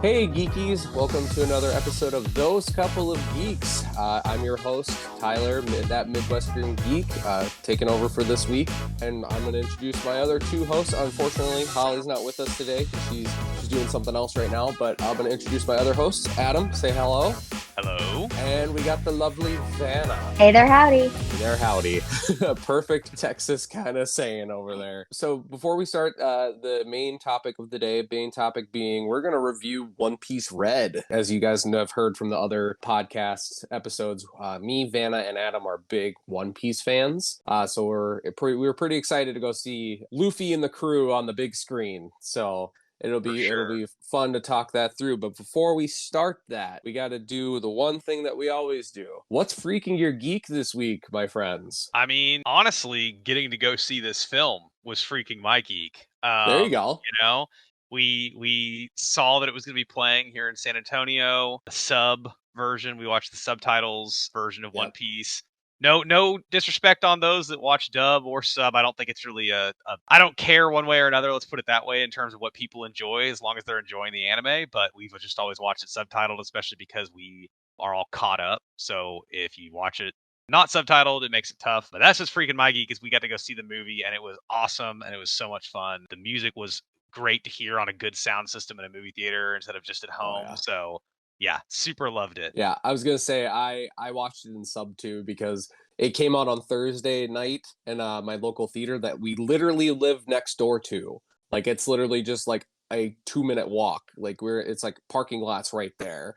Hey geekies, welcome to another episode of Those Couple of Geeks. I'm your host, Tyler, that Midwestern geek, taking over for this week. And I'm going to introduce my other two hosts. Unfortunately, Holly's not with us today. She's doing something else right now, but I'm going to introduce my other hosts. Adam, say hello. Hello. And we got the lovely Vanna. Hey there, howdy. Hey there, howdy. Perfect Texas kind of saying over there. So before we start the main topic of the day, main topic being we're going to review One Piece Red. As you guys have heard from the other podcast episodes, me, Vanna, and Adam are big One Piece fans. So we were pretty excited to go see Luffy and the crew on the big screen. So it'll be fun to talk that through. But before we start that, we got to do the one thing that we always do. What's freaking your geek this week, my friends? I mean, honestly, getting to go see this film was freaking my geek. There you go. We saw that it was going to be playing here in San Antonio. The sub version, we watched the subtitles version of One Piece. No disrespect on those that watch dub or sub. I don't think it's really I don't care one way or another. Let's put it that way in terms of what people enjoy, as long as they're enjoying the anime. But we've just always watched it subtitled, especially because we are all caught up. So if you watch it not subtitled, it makes it tough. But that's just freaking my geek, is we got to go see the movie, and it was awesome, and it was so much fun. The music was great to hear on a good sound system in a movie theater instead of just at home. So yeah, super loved it. Yeah, I was gonna say I watched it in sub too because it came out on Thursday night in my local theater that we literally live next door to. Like it's literally just like a 2-minute walk. Like it's like parking lots right there,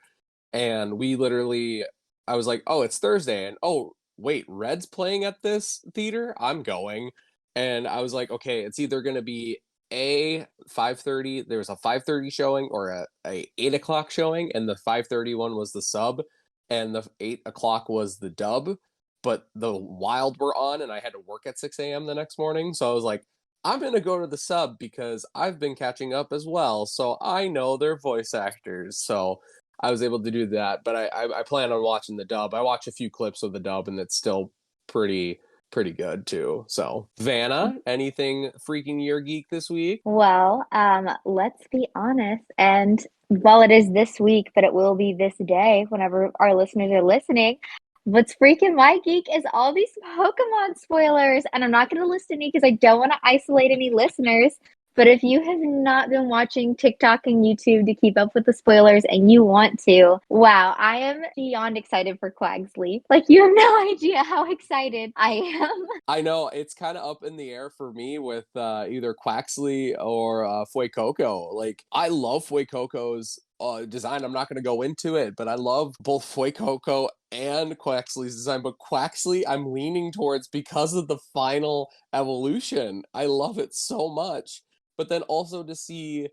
and I was like, oh, it's Thursday, and oh wait, Red's playing at this theater. I'm going, and I was like, okay, it's either gonna be a 5:30, there was a 5:30 showing or a 8 o'clock showing, and the 5:30 one was the sub and the 8 o'clock was the dub, but the Wild were on and I had to work at 6 a.m. the next morning, so I was like, I'm gonna go to the sub because I've been catching up as well, so I know their voice actors, so I was able to do that. But I plan on watching the dub. I watched a few clips of the dub and it's still pretty good too. So Vanna, anything freaking your geek this week? Well, let's be honest. And while it is this week, but it will be this day whenever our listeners are listening. What's freaking my geek is all these Pokemon spoilers. And I'm not going to list any because I don't want to isolate any listeners. But if you have not been watching TikTok and YouTube to keep up with the spoilers and you want to, wow, I am beyond excited for Quagsly. Like, you have no idea how excited I am. I know, it's kind of up in the air for me with either Quaxley or Fuecoco. Like, I love Fuecoco's design. I'm not going to go into it, but I love both Fuecoco and Quaxley's design. But Quaxley, I'm leaning towards because of the final evolution. I love it so much. But then also to see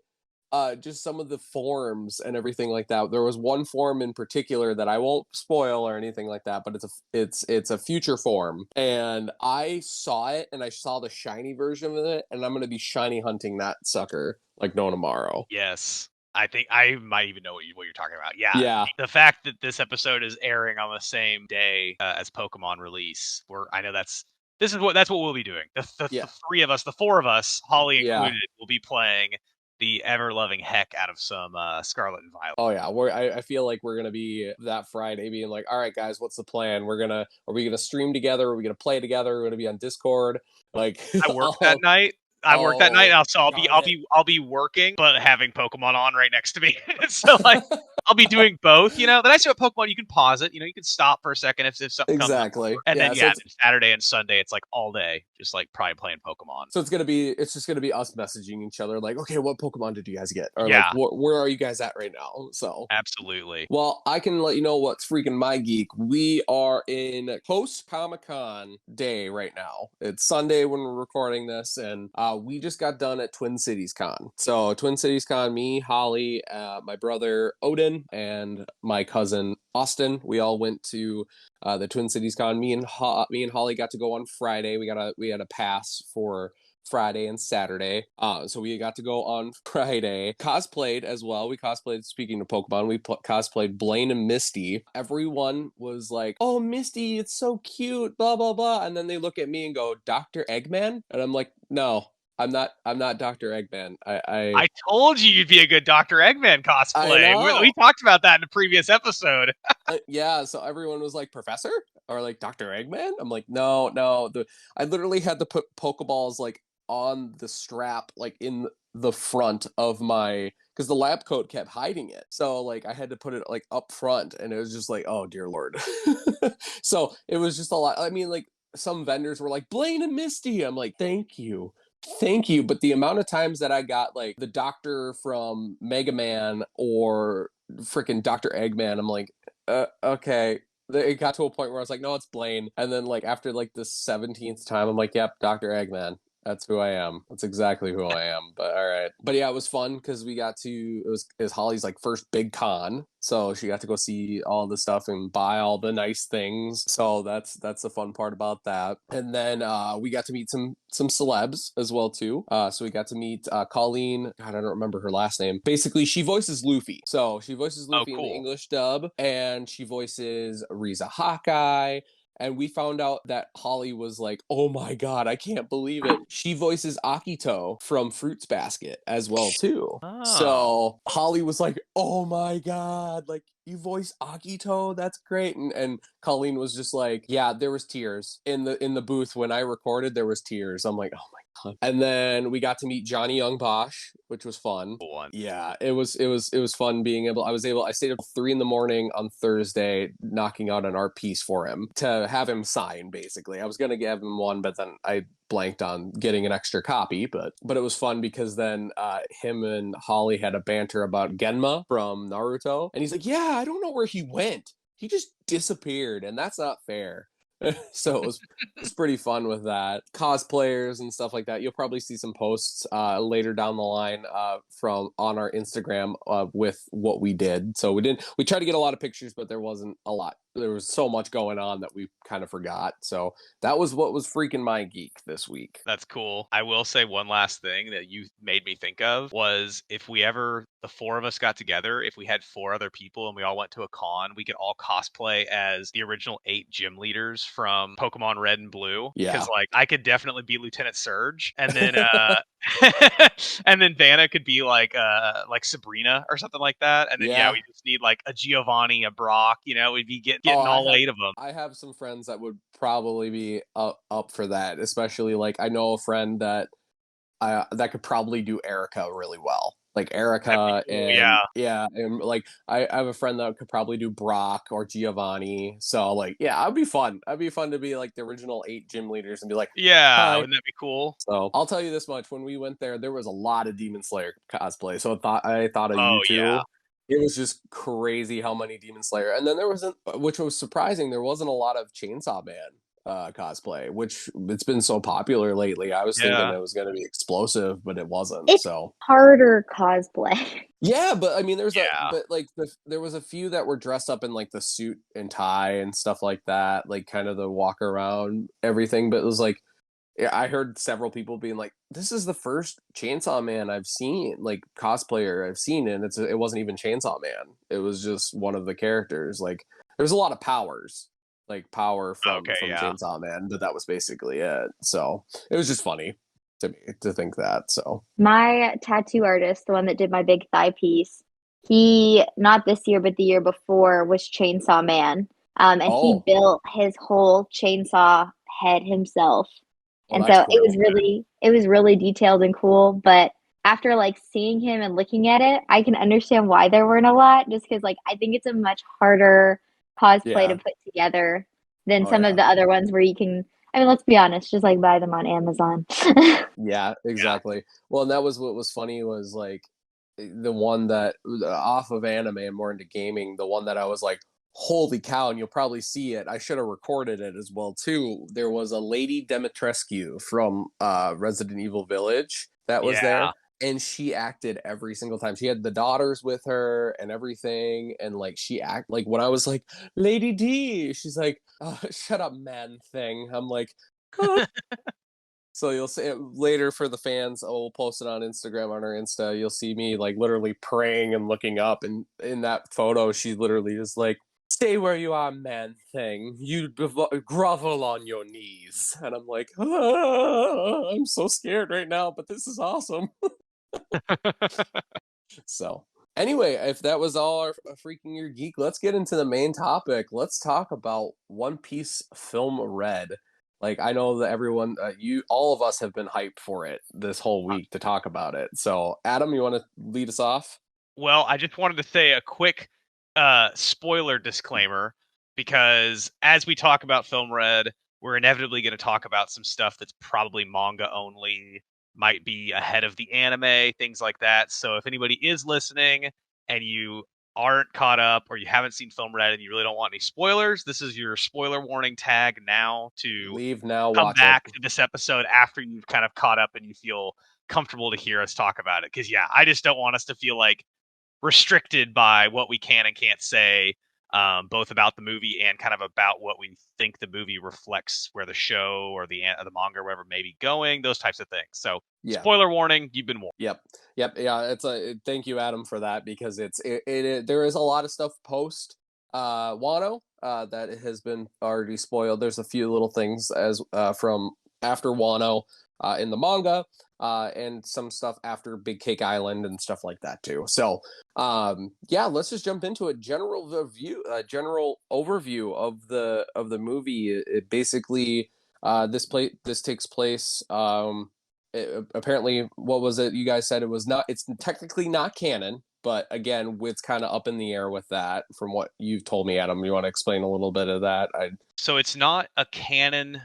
just some of the forms and everything like that. There was one form in particular that I won't spoil or anything like that, but it's a future form. And I saw it, and I saw the shiny version of it, and I'm going to be shiny hunting that sucker like no tomorrow. Yes. I think I might even know what you're talking about. Yeah. The fact that this episode is airing on the same day as Pokemon release, I know that's what we'll be doing. The three of us, the four of us, Holly included, will be playing the ever-loving heck out of some Scarlet and Violet. Oh yeah, I feel like we're gonna be that Friday being like, all right guys, what's the plan? Are we gonna stream together? Are we gonna play together? We're gonna be on Discord. Like I work that night. So I'll be working, but having Pokemon on right next to me. So like I'll be doing both. You know, the nice thing about Pokemon, you can pause it. You know, you can stop for a second if something comes up. And then Saturday and Sunday, it's like all day, just like probably playing Pokemon. So it's just gonna be us messaging each other like, okay, what Pokemon did you guys get? Or like, where are you guys at right now? So absolutely. Well, I can let you know what's freaking my geek. We are in post Comic-Con day right now. It's Sunday when we're recording this, and we just got done at Twin Cities Con. So Twin Cities Con, me, Holly, my brother Odin, and my cousin Austin, we all went to the Twin Cities Con. Me and Holly got to go on Friday. We had a pass for Friday and Saturday. So we got to go on Friday. Cosplayed as well. We cosplayed, speaking of Pokemon, we cosplayed Blaine and Misty. Everyone was like, oh, Misty, it's so cute, blah, blah, blah. And then they look at me and go, Dr. Eggman? And I'm like, no, I'm not Dr. Eggman. I told you you'd be a good Dr. Eggman I cosplay. We know. talked about that in a previous episode. Yeah, so everyone was like, Professor? Or like Dr. Eggman? I'm like, no, no. I literally had to put Pokeballs like on the strap, like in the front of my, because the lab coat kept hiding it. So like I had to put it like up front, and it was just like, oh dear Lord. So it was just a lot. I mean, like some vendors were like, Blaine and Misty. I'm like, thank you. Thank you. But the amount of times that I got like the doctor from Mega Man or freaking Dr. Eggman, I'm like, okay. It got to a point where I was like, no, it's Blaine. And then like after like the 17th time, I'm like, yep, Dr. Eggman. That's who I am. That's exactly who I am. But all right. But yeah, it was fun because we got to, it was Holly's like first big con. So she got to go see all the stuff and buy all the nice things. So that's the fun part about that. And then we got to meet some celebs as well too. So we got to meet Colleen. God, I don't remember her last name. Basically, she voices Luffy. So she voices Oh, Luffy in the cool. English dub, and she voices Riza Hawkeye. And we found out that Holly was like, oh my God, I can't believe it. She voices Akito from Fruits Basket as well, too. Oh. So Holly was like, oh my God, like you voice Akito? That's great. And Colleen was just like, yeah, there was tears in the booth when I recorded, there was tears. I'm like, oh my God. And then we got to meet Johnny Young Bosch, which was fun. Cool one. Yeah, it was fun being able. I stayed up 3 in the morning on Thursday knocking out an art piece for him to have him sign. Basically, I was gonna give him one, but then I blanked on getting an extra copy. But it was fun because then him and Holly had a banter about Genma from Naruto, and he's like, yeah, I don't know where he went. He just disappeared, and that's not fair. So it was pretty fun with that. Cosplayers and stuff like that. You'll probably see some posts later down the line from on our Instagram with what we did. So we tried to get a lot of pictures, but there wasn't a lot. There was so much going on that we kind of forgot. So that was what was freaking my geek this week. That's cool. I will say one last thing that you made me think of was if we ever, the four of us got together, if we had four other people and we all went to a con, we could all cosplay as the original 8 gym leaders from Pokemon Red and Blue. Yeah. Because like I could definitely be Lieutenant Surge, and then and then Vanna could be like Sabrina or something like that. And then Yeah. we just need like a Giovanni, a Brock, we'd be getting Oh, all 8 of them. I have some friends that would probably be up for that, especially like I know a friend that that could probably do Erica really well. Like Erica Cool, and yeah. and like I have a friend that could probably do Brock or Giovanni. So like yeah, it'd be fun. It'd be fun to be like the original 8 gym leaders and be like, Yeah, hi. wouldn't that be cool? So I'll tell you this much: when we went there was a lot of Demon Slayer cosplay. So I thought of you Oh yeah. too. It was just crazy how many Demon Slayer, and then there wasn't, which was surprising. There wasn't a lot of Chainsaw Man cosplay, which it's been so popular lately. I was thinking Yeah. it was going to be explosive, but it wasn't. It's So harder cosplay. yeah, but I mean, Yeah. but like there was a few that were dressed up in like the suit and tie and stuff like that, like kind of the walk around everything. But it was like yeah, I heard several people being like, "This is the first Chainsaw Man I've seen, like cosplayer I've seen, and it wasn't even Chainsaw Man. It was just one of the characters. Like, there's a lot of powers, like power from Okay, yeah. Chainsaw Man, but that was basically it. So it was just funny to me to think that. So My tattoo artist, the one that did my big thigh piece, he, not this year, but the year before, was Chainsaw Man. And he oh, built his whole chainsaw head himself. well, And that's so cool. it was really detailed and cool. But after like seeing him and looking at it, I can understand why there weren't a lot, just because like I think it's a much harder cosplay to Yeah. put together than Oh some of yeah. the other ones where you can, I mean, let's be honest, just like buy them on Amazon. Yeah, Yeah. exactly. Well, and that was what was funny was like the one that off of anime and more into gaming, the one that I was like, holy cow, and you'll probably see it. I should have recorded it as well too. There was a Lady Demetrescu from Resident Evil Village that was Yeah. there. And she acted every single time. She had the daughters with her and everything. And like she act like when I was like, Lady D, she's like, oh, shut up, man thing. I'm like, "Huh." So you'll see it later for the fans. We'll post it on Instagram on our Insta. You'll see me like literally praying and looking up, and in that photo, she literally is like, stay where you are, man thing. You grovel on your knees. And I'm like, I'm so scared right now, but this is awesome. So, anyway, if that was all our freaking your geek, let's get into the main topic. Let's talk about One Piece Film Red. Like, I know that everyone, all of us have been hyped for it this whole week to talk about it. So, Adam, you want to lead us off? Well, I just wanted to say a quick spoiler disclaimer because as we talk about Film Red, we're inevitably going to talk about some stuff that's probably manga only, might be ahead of the anime, things like that. So if anybody is listening and you aren't caught up or you haven't seen Film Red and you really don't want any spoilers, this is your spoiler warning tag now to Leave now, come watch back it. to this episode after you've kind of caught up and you feel comfortable to hear us talk about it. Because, yeah, I just don't want us to feel like restricted by what we can and can't say, both about the movie and kind of about what we think the movie reflects, where the show or the manga or whatever may be going, those types of things. So, Yeah. spoiler warning, you've been warned. Yep. Yeah. Thank you, Adam, for that, because there is a lot of stuff post Wano that has been already spoiled. There's a few little things as from after Wano in the manga, and some stuff after Big Cake Island and stuff like that too. So yeah, let's just jump into a general overview of the movie. It basically this takes place apparently, what was it you guys said? It's technically not canon, but again, it's kind of up in the air with that from what you've told me, Adam. You want to explain a little bit of that? So it's not canon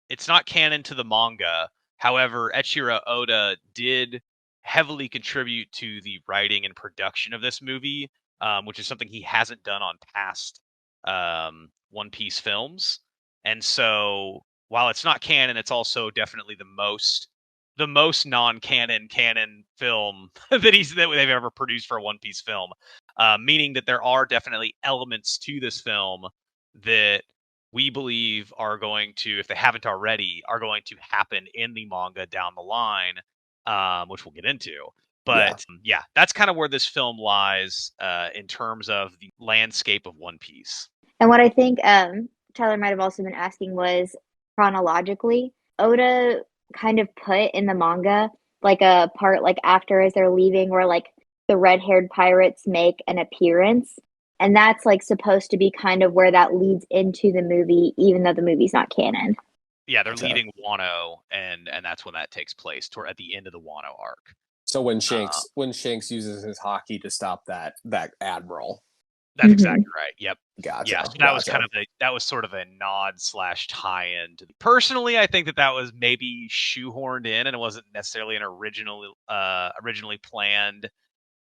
to the manga. However, Eiichiro Oda did heavily contribute to the writing and production of this movie, which is something he hasn't done on past One Piece films. And so, while it's not canon, it's also definitely the most canon film that they've ever produced for a One Piece film. Meaning that there are definitely elements to this film that we believe are going to, if they haven't already, are going to happen in the manga down the line, which we'll get into. But yeah, that's kind of where this film lies in terms of the landscape of One Piece. And what I think Tyler might have also been asking was chronologically, Oda kind of put in the manga like a part like after as they're leaving where like the red-haired pirates make an appearance. And that's like supposed to be kind of where that leads into the movie, even though the movie's not canon. Yeah, they're leaving Wano, and that's when that takes place, toward at the end of the Wano arc. So when Shanks uses his hockey to stop that admiral. That's exactly right. Yep. Gotcha. Yeah, so that was kind of sort of a nod / tie-in. Personally, I think that was maybe shoehorned in, and it wasn't necessarily an originally planned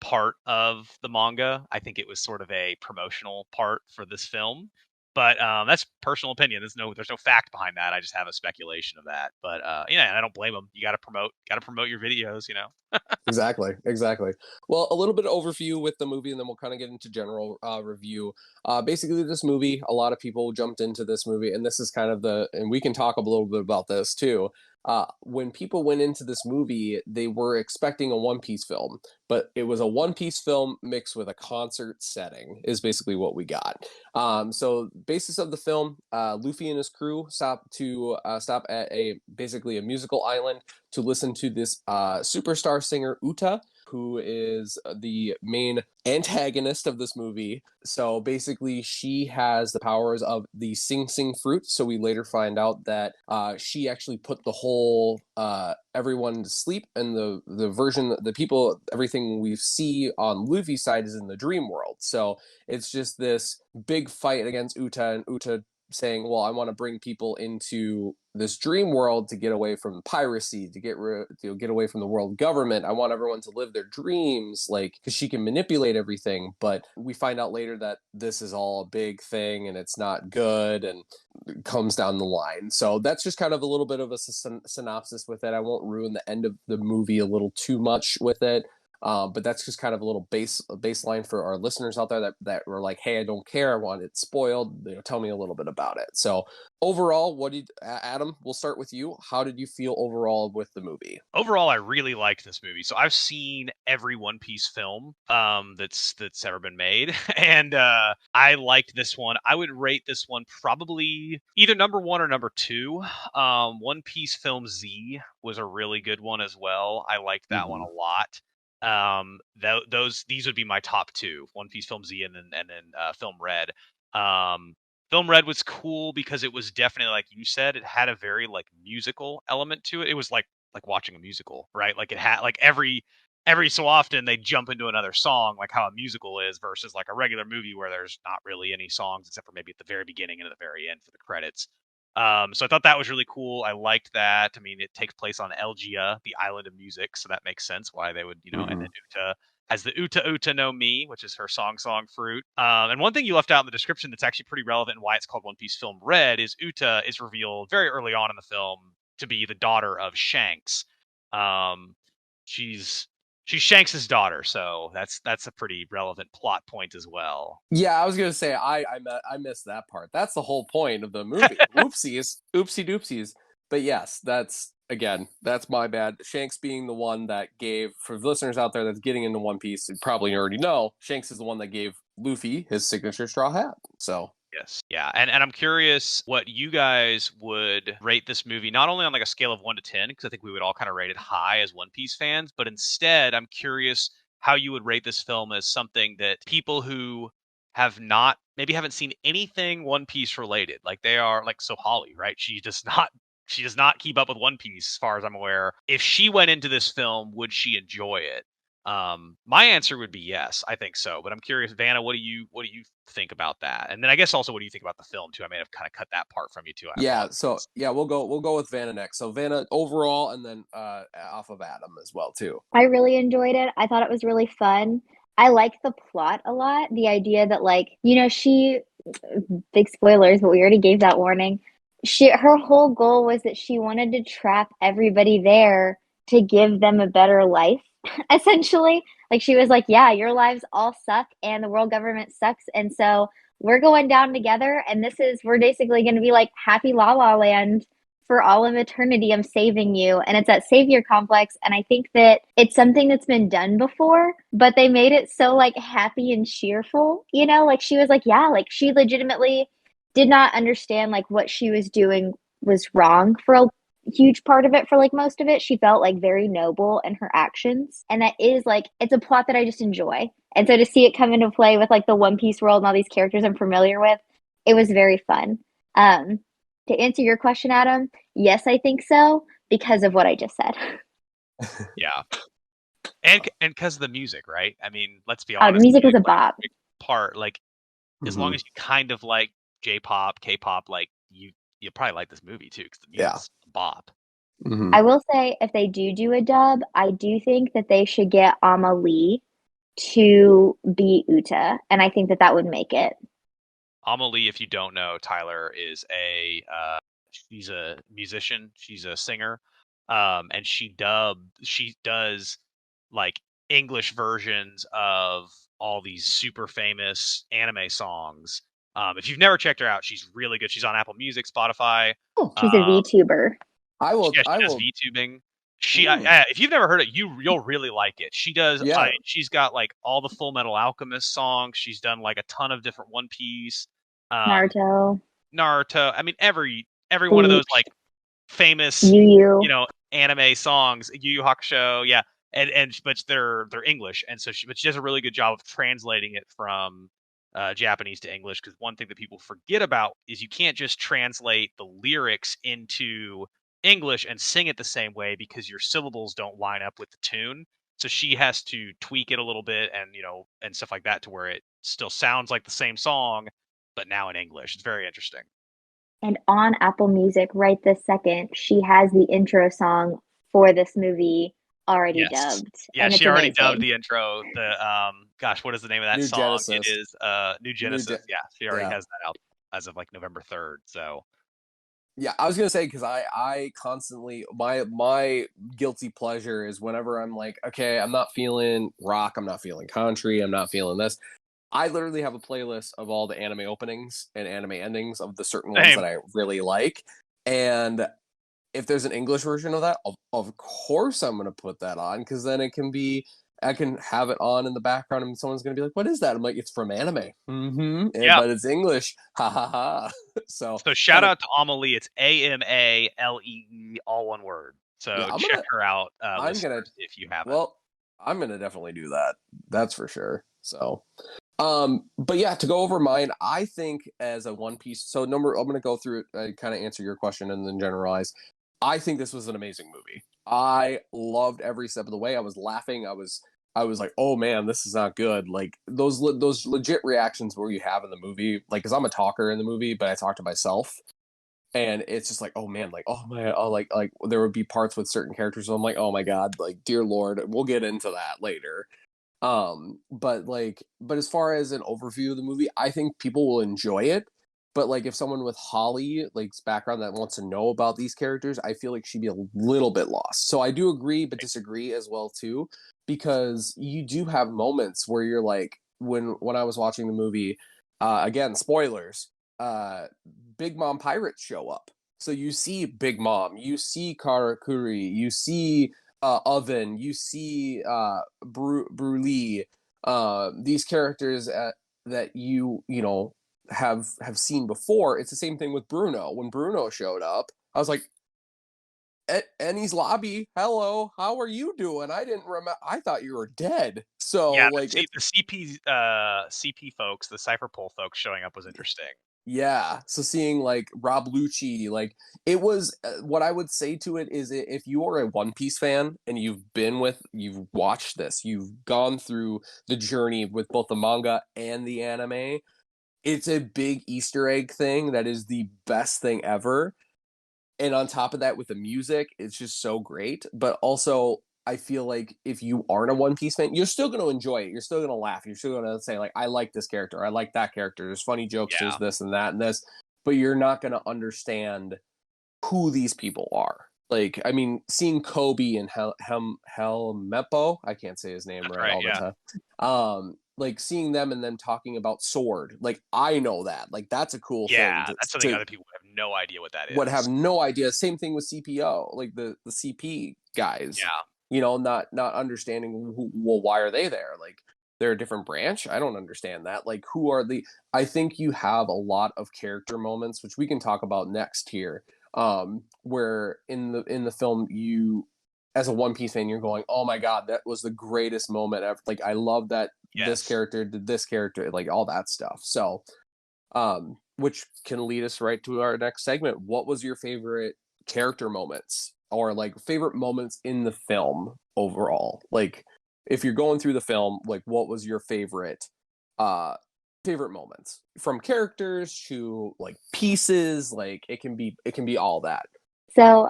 part of the manga. I think it was sort of a promotional part for this film. But that's personal opinion. There's no fact behind that. I just have a speculation of that. But yeah, I don't blame them. You got to promote your videos, you know. Exactly. Well, a little bit of overview with the movie, and then we'll kind of get into general review. Basically, this movie, a lot of people jumped into this movie, and this is kind of and we can talk a little bit about this too. When people went into this movie, they were expecting a One Piece film, but it was a One Piece film mixed with a concert setting is basically what we got. So basis of the film, Luffy and his crew stop at basically a musical island to listen to this superstar singer Uta, who is the main antagonist of this movie. So basically, she has the powers of the Sing Sing fruit. So we later find out that she actually put the whole everyone to sleep, and everything we see on Luffy's side is in the dream world. So it's just this big fight against Uta, and Uta saying, well, I want to bring people into this dream world to get away from piracy, to get away from the world government. I want everyone to live their dreams, like, because she can manipulate everything. But we find out later that this is all a big thing and it's not good, and it comes down the line. So that's just kind of a little bit of a synopsis with it. I won't ruin the end of the movie a little too much with it. But that's just kind of a little baseline for our listeners out there that were like, hey, I don't care, I want it spoiled. Tell me a little bit about it. So overall, what did Adam? We'll start with you. How did you feel overall with the movie? Overall, I really liked this movie. So I've seen every One Piece film that's ever been made, and I liked this one. I would rate this one probably either number one or number two. One Piece Film Z was a really good one as well. I liked that one a lot. These would be my top two: One Piece Film Z and then Film Red. Film Red was cool because it was definitely, like you said, it had a very like musical element to it. It was like watching a musical, right? Like it had like every so often they jump into another song, like how a musical is, versus like a regular movie where there's not really any songs except for maybe at the very beginning and at the very end for the credits. So I thought that was really cool. I liked that. I mean, it takes place on Elgia, the island of music, so that makes sense why they would, and then Uta has the Uta Uta no Mi, which is her song fruit. And one thing you left out in the description that's actually pretty relevant and why it's called One Piece Film Red is Uta is revealed very early on in the film to be the daughter of Shanks. She's Shanks's daughter, so that's a pretty relevant plot point as well. Yeah, I was gonna say I missed that part. That's the whole point of the movie. Whoopsies, oopsie doopsies. But yes, that's my bad. Shanks being the one that gave, for listeners out there that's getting into One Piece, you probably already know, Shanks is the one that gave Luffy his signature straw hat. So yes, yeah, and I'm curious what you guys would rate this movie, not only on like a scale of 1 to 10, because I think we would all kind of rate it high as One Piece fans, but instead I'm curious how you would rate this film as something that people who haven't seen anything One Piece related, like they are like, so Holly, right? She does not keep up with One Piece as far as I'm aware. If she went into this film, would she enjoy it? My answer would be yes, I think so. But I'm curious, Vanna, what do you think about that? And then I guess also, what do you think about the film too? I may have kind of cut that part from you too. I yeah, apologize. we'll go with Vanna next. So Vanna overall, and then off of Adam as well too. I really enjoyed it. I thought it was really fun. I like the plot a lot. The idea that, like, she, big spoilers, but we already gave that warning. Her whole goal was that she wanted to trap everybody there to give them a better life, essentially. Like, she was like, yeah, your lives all suck and the world government sucks. And so we're going down together. And we're basically going to be like happy la la land for all of eternity. I'm saving you. And it's that savior complex. And I think that it's something that's been done before, but they made it so like happy and cheerful, like she was like, yeah, like she legitimately did not understand like what she was doing was wrong for a huge part of it. For like most of it, she felt like very noble in her actions, and that is like, it's a plot that I just enjoy. And so to see it come into play with like the One Piece world and all these characters I'm familiar with, it was very fun. To answer your question, Adam, yes, I think so, because of what I just said. Yeah, and because of the music, right? I mean, let's be The honest. music was a Like, bop. part, like, as long as you kind of like J-pop, K-pop, like you probably like this movie too because the music's a bop. I will say, if they do a dub, I do think that they should get Amelie to be Uta, and I think that that would make it. Amelie, if you don't know, Tyler is she's a musician, she's a singer, and she does like English versions of all these super famous anime songs. If you've never checked her out, she's really good. She's on Apple Music, Spotify. She's a VTuber. I will. Yeah, I she does will. VTubing. If you've never heard it, you'll really like it. She does. Yeah. She's got like all the Full Metal Alchemist songs. She's done like a ton of different One Piece, Naruto. Naruto. I mean, every one of those like famous, Yu Yu. anime songs. Yu Yu Hakusho. Yeah, and but they're English, and so she does a really good job of translating it from Japanese to English. Because one thing that people forget about is you can't just translate the lyrics into English and sing it the same way because your syllables don't line up with the tune. So she has to tweak it a little bit and and stuff like that to where it still sounds like the same song, but now in English. It's very interesting. And on Apple Music right this second, she has the intro song for this movie already dubbed. Yeah, and she it's already amazing. dubbed the intro. The gosh, what is the name of that New song? Genesis. It is New Genesis. Yeah, she already has that out as of like November 3rd. So Yeah, I was gonna say because I constantly my guilty pleasure is whenever I'm like, okay, I'm not feeling rock, I'm not feeling country, I'm not feeling this. I literally have a playlist of all the anime openings and anime endings of the certain ones that Same. I really like, and if there's an English version of that, of course I'm gonna put that on because then it can be I can have it on in the background and someone's gonna be like, "What is that?" I'm like, "It's from anime." Yeah. But it's English. Ha ha ha. So So shout kind of out to Amelie. It's Amalee, all one word. yeah. So check her out, I'm gonna listeners, if you haven't. well, I'm gonna definitely do that. That's for sure. So but yeah, to go over mine, I think as a One Piece. So number, I'm gonna go through it, kind of answer your question and then generalize. I think this was an amazing movie. I loved every step of the way. I was laughing. I was like, oh man, this is not good. Like those legit reactions where you have in the movie, like because I'm a talker in the movie, but I talk to myself, and it's just like, oh man, like oh my, oh like there would be parts with certain characters. So I'm like, oh my god, like dear lord, we'll get into that later. But as far as an overview of the movie, I think people will enjoy it. But like if someone with Holly like's background that wants to know about these characters, I feel like she'd be a little bit lost. So I do agree but disagree as well too, because you do have moments where you're like when I was watching the movie, again, spoilers, uh Big Mom pirates show up. So you see Big Mom, you see Karakuri, you see Oven, you see Bruley, these characters that you know have seen before. It's the same thing with Bruno. When Bruno showed up, I was like, Ennie's lobby, hello, how are you doing? I didn't remember. I thought you were dead. So Yeah, like the it's CP folks, the Cypher Pole folks showing up was interesting. yeah. So seeing like Rob Lucci, like it was what I would say to it is if you are a One Piece fan and you've watched this, you've gone through the journey with both the manga and the anime, it's a big Easter egg thing that is the best thing ever. And on top of that, with the music, it's just so great. But also, I feel like if you aren't a One Piece fan, you're still going to enjoy it. You're still going to laugh. You're still going to say like, "I like this character. I like that character. There's funny jokes. There's Yeah. this and that and this." But you're not going to understand who these people are. Like, I mean, seeing Kobe and Helmepo, I can't say his name That's right right. all the Yeah. time. Like seeing them and then talking about Sword, like I know that, like that's a cool thing Yeah, that's something to other people have no idea what that would have is. no idea. Same thing with CPO, like the CP guys. Yeah. Not understanding well, why are they there? Like they're a different branch. I don't understand that. Like who are the? I think you have a lot of character moments, which we can talk about next here. Where in the film you, as a One Piece fan, you're going, oh my god, that was the greatest moment ever. Like I love that this Yes. character did this character, like all that stuff. So which can lead us right to our next segment. What was your favorite character moments or like favorite moments in the film overall? Like if you're going through the film, like what was your uh favorite moments from characters to like pieces, like it can be all that. So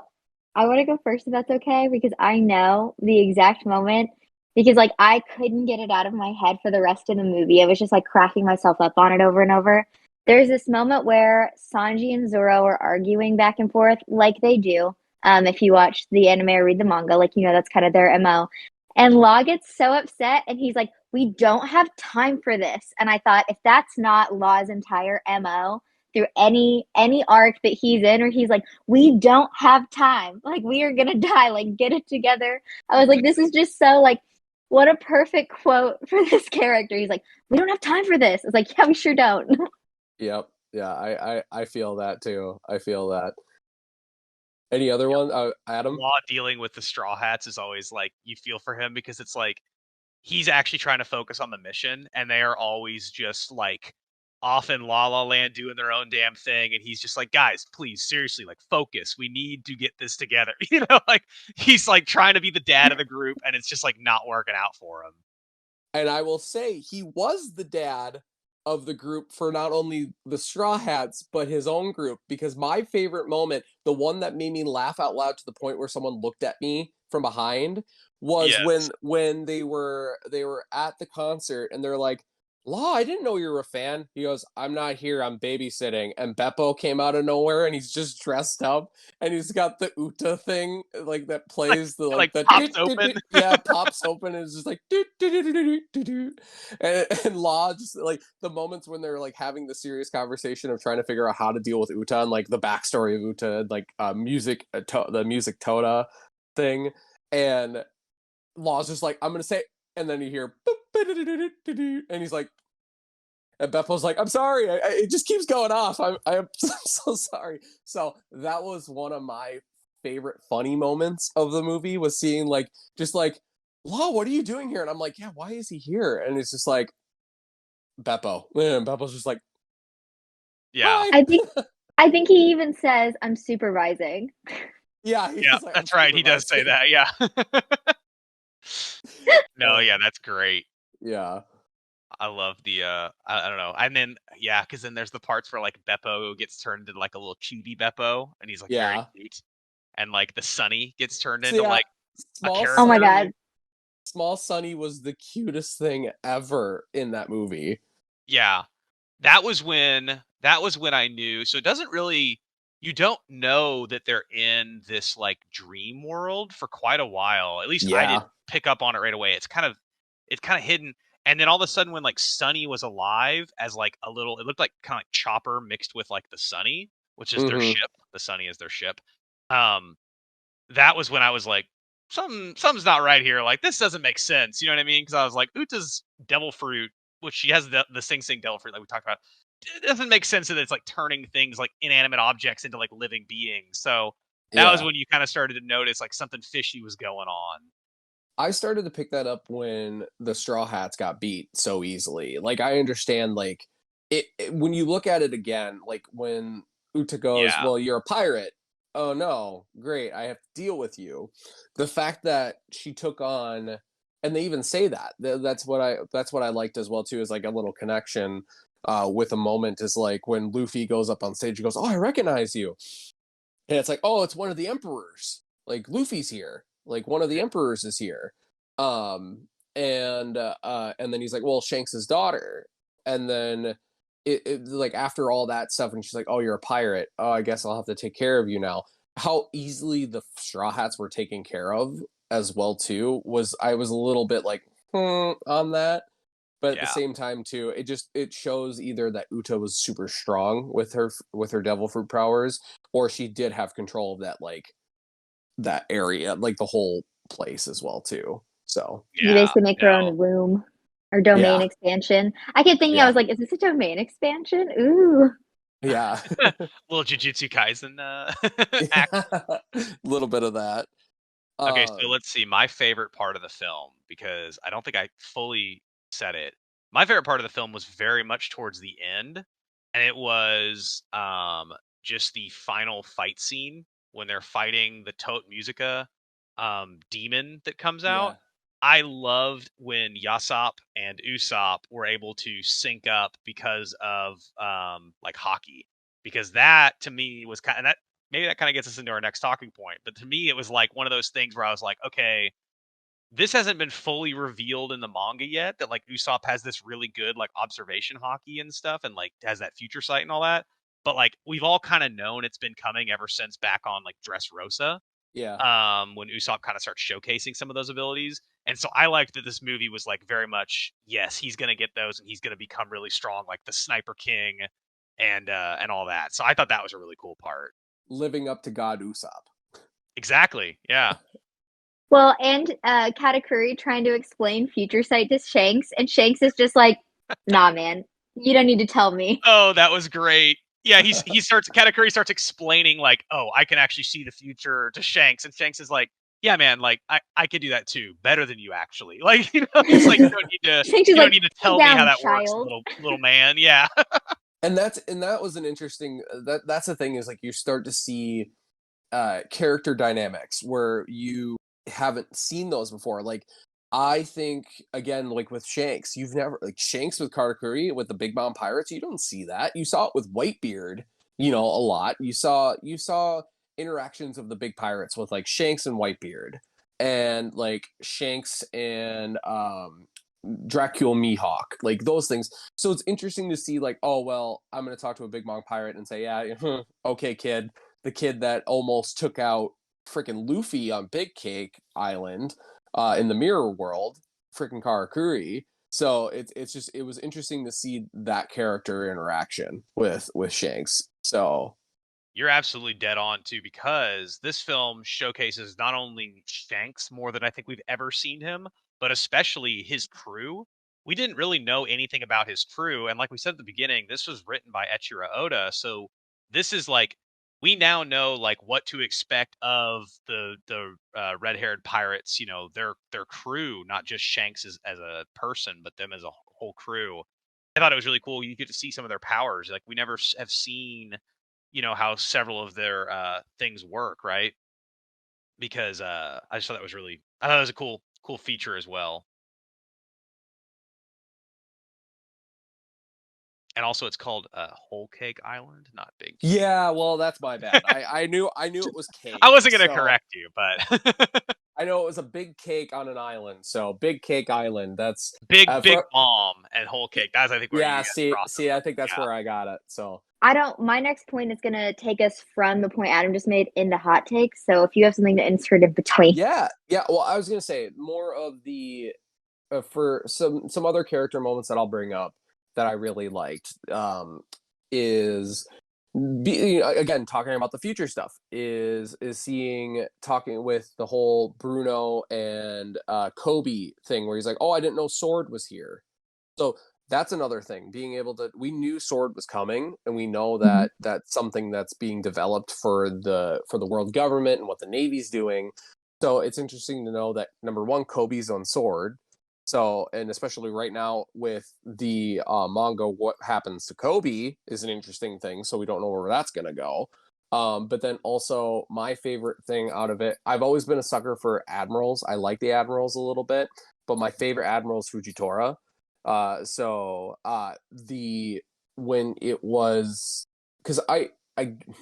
I want to go first if that's okay, because I know the exact moment because like I couldn't get it out of my head for the rest of the movie. I was just like cracking myself up on it over and over. There's this moment where Sanji and Zoro are arguing back and forth like they do. If you watch the anime or read the manga, like you know that's kind of their MO. And Law gets so upset and he's like, "We don't have time for this." And I thought if that's not Law's entire MO through any arc that he's in, or he's like, we don't have time, like we are gonna die, like get it together. I was like, this is just so like what a perfect quote for this character. He's like, we don't have time for this. It's like, yeah, we sure don't. Yep. Yeah, I feel that too. I feel that. Any other one? Adam? Law dealing with the Straw Hats is always like you feel for him because it's like he's actually trying to focus on the mission, and they are always just like off in La La Land doing their own damn thing, and he's just like, guys, please, seriously, like focus. We need to get this together. Like he's like trying to be the dad of the group, and it's just like not working out for him. And I will say he was the dad of the group for not only the Straw Hats, but his own group. Because my favorite moment, the one that made me laugh out loud to the point where someone looked at me from behind, was Yes. when they were at the concert and they're like, Law, I didn't know you were a fan. He goes, I'm not here, I'm babysitting. And Beppo came out of nowhere and he's just dressed up and he's got the Uta thing like that Like plays the like like the pops open. yeah, pops open and it's just like and Law just like the moments when they're like having the serious conversation of trying to figure out how to deal with Uta and like the backstory of Uta, like the music Toda thing. And Law's just like, I'm gonna say, and then you hear and he's like, and Beppo's like, I'm sorry, it just keeps going off. I'm so sorry. So that was one of my favorite funny moments of the movie was seeing like just like, Law, what are you doing here? And I'm like, yeah, why is he here? And it's just like Beppo. And Beppo's just like, Yeah. hi. I think he even says I'm supervising. Yeah, Yeah, he's like, I'm that's right. He does say supervising. that. Yeah. No, Oh, yeah, that's great. yeah. I love the I don't know. And then yeah, because then there's the parts where like Beppo gets turned into like a little chibi Beppo and he's like very Yeah. cute. And like the Sunny gets turned So into yeah, like a small Oh my character. God. Sunny. Small Sunny was the cutest thing ever in that movie. Yeah. That was when I knew. So it doesn't really you don't know that they're in this like dream world for quite a while. At least I Yeah. didn't pick up on it right away. It's kind of hidden. And then all of a sudden when like Sunny was alive as like a little it looked like kind of like Chopper mixed with like the Sunny, which is their Mm-hmm. ship. The Sunny is their ship. Um that was when I was like something's not right here. Like this doesn't make sense. You know what I mean? Because I was like Uta's devil fruit, which she has the Sing Sing devil fruit like we talked about. It doesn't make sense that it's like turning things like inanimate objects into like living beings. So that was Yeah. when you kind of started to notice like something fishy was going on. I started to pick that up when the Straw Hats got beat so easily. Like I understand like when you look at it again, like when Uta goes, Yeah, "Well, you're a pirate." Oh no, great. I have to deal with you. The fact that she took on and they even say that. That's what I liked as well too is like a little connection with a moment is like when Luffy goes up on stage he goes, "Oh, I recognize you." And it's like, "Oh, it's one of the emperors. Like Luffy's here. Like one of the emperors is here." Um and then he's like, "Well, Shanks's daughter." And then it like after all that stuff and she's like, "Oh, you're a pirate. Oh, I guess I'll have to take care of you now." How easily the Straw Hats were taken care of as well too was I was a little bit like on that, but at the yeah, same time too it shows either that Uta was super strong with her devil fruit powers or she did have control of that like that area like the whole place as well too, so You yeah. basically make her No, own womb or domain yeah. expansion. I kept thinking, I Yeah. was like, is this a domain expansion? Ooh. Yeah. little Jujutsu Kaisen act. A little bit of that. Okay, so um let's see. My favorite part of the film, because I don't think I fully said it. My favorite part of the film was very much towards the end, and it was just the final fight scene when they're fighting the Tote Musica demon that comes out. yeah. I loved when Yasop and Usopp were able to sync up because of like hockey. Because that to me was kind of that maybe that kind of gets us into our next talking point. But to me, it was like one of those things where I was like, okay, this hasn't been fully revealed in the manga yet. That like Usopp has this really good like observation hockey and stuff, and like has that future sight and all that. But like we've all kind of known it's been coming ever since back on like Dressrosa, Yeah. when Usopp kind of starts showcasing some of those abilities. And so I liked that this movie was like very much, yes, he's gonna get those and he's gonna become really strong, like the Sniper King and all that. So I thought that was a really cool part. Living up to God Usopp. Exactly. Yeah. Well, and Katakuri trying to explain future sight to Shanks, and Shanks is just like, nah, man, you don't need to tell me. Oh, that was great. Yeah, he starts Katakuri starts explaining like, "Oh, I can actually see the future" to Shanks, and Shanks is like, "Yeah, man, like I could do that too, better than you actually." Like, he's like, Shanks is you don't like, need to calm tell me how down, that works, child. little man." Yeah. And that was an interesting that's the thing is like you start to see character dynamics where you haven't seen those before. Like I think again, like with Shanks, you've never like Shanks with Katakuri with the Big Mom Pirates, you don't see that. You saw it with Whitebeard, a lot. You saw interactions of the big pirates with like Shanks and Whitebeard. And like Shanks and Dracula Mihawk, like those things. So it's interesting to see, like, oh well, I'm going to talk to a big mong pirate and say, yeah, okay, kid, the kid that almost took out freaking Luffy on Big Cake Island, in the Mirror World, freaking Karakuri. So it was interesting to see that character interaction with Shanks. So You're absolutely dead on too, because this film showcases not only Shanks more than I think we've ever seen him, but especially his crew. We didn't really know anything about his crew, and like we said at the beginning, this was written by Eiichiro Oda, so this is like we now know like what to expect of the red-haired pirates. You know, their crew, not just Shanks as a person, but them as a whole crew. I thought it was really cool. You get to see some of their powers. Like we never have seen, how several of their things work, right? Because I just thought I thought it was a cool feature as well. And also, it's called Whole Cake Island, not Big Cake. yeah, well, that's my bad. I knew it was cake. I wasn't gonna so correct you, but I know it was a big cake on an island. So Big Cake Island. That's Big Bomb and Whole Cake. That's I think where yeah. you See, I think that's where I got it. So My next point is going to take us from the point Adam just made into hot takes. So if you have something to insert in between. yeah. Well, I was gonna say more of the for some other character moments that I'll bring up that I really liked, is again talking about the future stuff, is talking with the whole Bruno and Kobe thing where he's like, oh, I didn't know Sword was here. So that's another thing, being able to, we knew Sword was coming, and we know that that's something that's being developed for the world government and what the Navy's doing. So it's interesting to know that, number one, Kobe's on Sword. So, and especially right now with the manga, what happens to Kobe is an interesting thing. So we don't know where that's going to go. But then also my favorite thing out of it, I've always been a sucker for admirals. I like the admirals a little bit, but my favorite admiral is Fujitora. The when it was, because I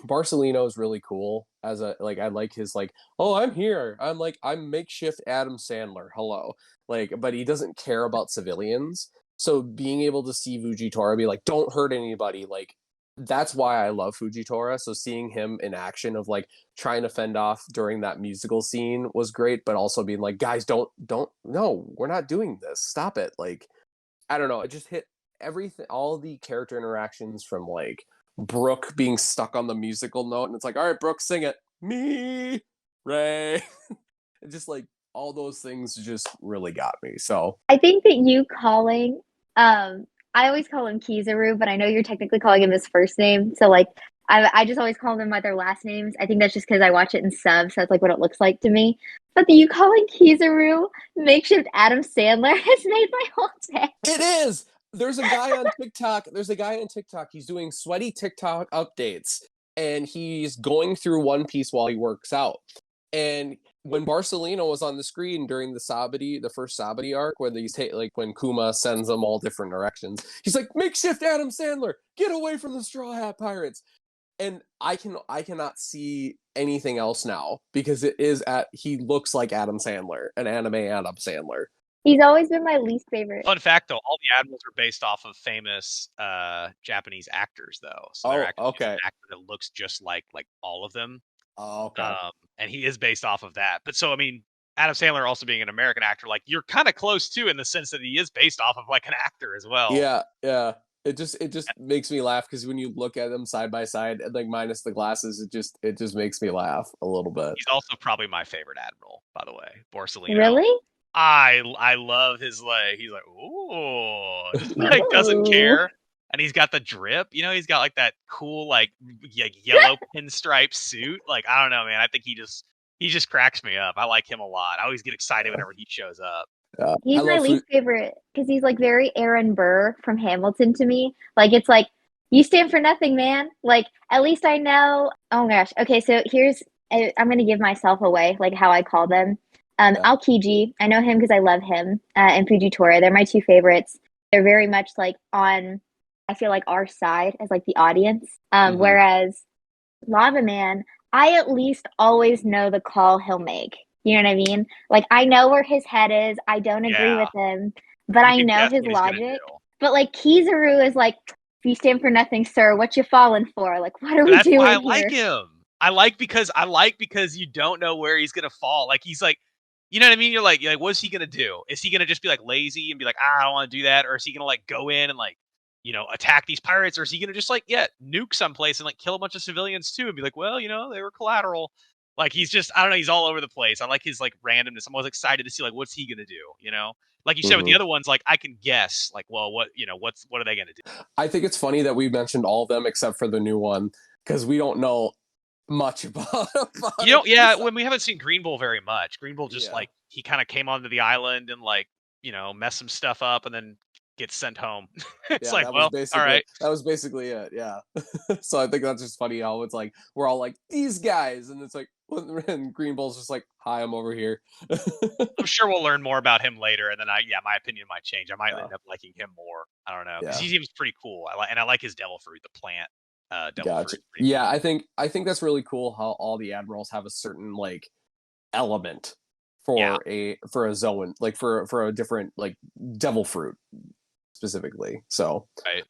Barcelino is really cool as a, like, I like his, like, oh, I'm here, I'm makeshift Adam Sandler, hello, like, but he doesn't care about civilians. So being able to see Fujitora be like, don't hurt anybody, like, that's why I love Fujitora. So seeing him in action of like trying to fend off during that musical scene was great, but also being like, guys, don't no, we're not doing this, stop it. Like, I don't know, it just hit everything, all the character interactions, from like Brooke being stuck on the musical note, and it's like, all right, Brooke, sing it. Me, Ray. Just like all those things just really got me. So I think that you calling, I always call him Kizaru, but I know you're technically calling him his first name. So like, I just always call them by their last names. I think that's just because I watch it in sub, so it's like what it looks like to me. But the you calling Kizaru makeshift Adam Sandler has made my whole day. it is. There's a guy on TikTok. He's doing sweaty TikTok updates, and he's going through One Piece while he works out. And when Barcelino was on the screen during the first Sabati arc, where these like when Kuma sends them all different directions, he's like, makeshift Adam Sandler, get away from the Straw Hat Pirates. And I cannot see anything else now, because he looks like Adam Sandler, an anime Adam Sandler. He's always been my least favorite. Fun fact though, all the admirals are based off of famous Japanese actors though. So they're actually okay. an actor that looks just like all of them. Oh, okay. And he is based off of that. But so I mean, Adam Sandler also being an American actor, like you're kind of close too, in the sense that he is based off of like an actor as well. Yeah. It just makes me laugh, because when you look at them side by side, like minus the glasses, it just makes me laugh a little bit. He's also probably my favorite admiral, by the way, Borsalino. Really? I love his, like, he's like, ooh, like doesn't care, and he's got the drip. He's got like that cool like yellow pinstripe suit. Like, I don't know, man. I think he just cracks me up. I like him a lot. I always get excited whenever he shows up. He's my least favorite because he's like very Aaron Burr from Hamilton to me. Like, it's like, you stand for nothing, man. Like, at least I know. Oh my gosh. Okay, so I'm going to give myself away, like how I call them. Aokiji, I know him because I love him, and Fujitora. They're my two favorites. They're very much like on, I feel like, our side as like the audience. Whereas Lava Man, I at least always know the call he'll make. You know what I mean? Like, I know where his head is. I don't agree with him, but You I can know guess his what he's gonna logic. do. But like Kizaru is like, you stand for nothing, sir. What you falling for? Like, what are But we that's why I doing like here? him. I like because you don't know where he's gonna fall. Like he's like, you know what I mean? You're like, what's he gonna do? Is he gonna just be like lazy and be like, I don't want to do that, or is he gonna like go in and like, attack these pirates, or is he gonna just like, nuke someplace and like kill a bunch of civilians too, and be like, well, they were collateral. Like he's just, I don't know, he's all over the place. I like his like randomness. I'm always excited to see like what's he gonna do. Like you said with the Mhm. other ones, like I can guess, like, well, what are they gonna do? I think it's funny that we mentioned all of them except for the new one because we don't know much about You it. don't, yeah, when we haven't seen Green Bull very much. Green Bull just Yeah. like he kind of came onto the island and like, mess some stuff up and then gets sent home. It's Yeah, like, well, all right. that was basically it. Yeah. So I think that's just funny how it's like we're all like these guys, and it's like and Green Bull's just like, hi, I'm over here. I'm sure we'll learn more about him later, and then my opinion might change. I might Yeah. end up liking him more. I don't know because Yeah. he seems pretty cool. I like his devil fruit, the plant. Devil Gotcha. fruit, pretty Yeah, cool. I think that's really cool how all the admirals have a certain like element Yeah, for a zone, like for a different like devil fruit specifically. So right.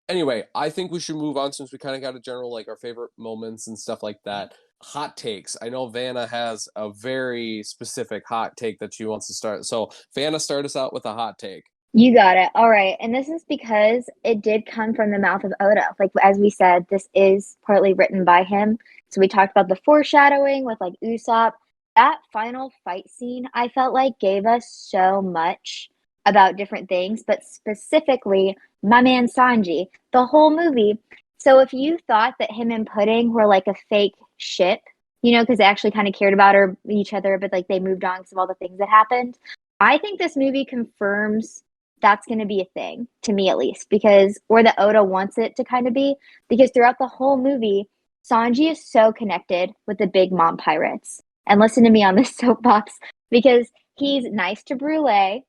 anyway, I think we should move on since we kind of got a general like our favorite moments and stuff like that. Hot takes. I know Vanna has a very specific hot take that she wants to start. So Vanna, start us out with a hot take. You got it. All right. And this is because it did come from the mouth of Oda. Like, as we said, this is partly written by him. So we talked about the foreshadowing with like Usopp. That final fight scene, I felt like gave us so much about different things, but specifically my man Sanji, the whole movie. So if you thought that him and Pudding were like a fake ship, because they actually kind of cared about each other, but like they moved on because of all the things that happened. I think this movie confirms that's going to be a thing to me at least because or the Oda wants it to kind of be because throughout the whole movie Sanji is so connected with the big mom pirates and listen to me on this soapbox because he's nice to Brule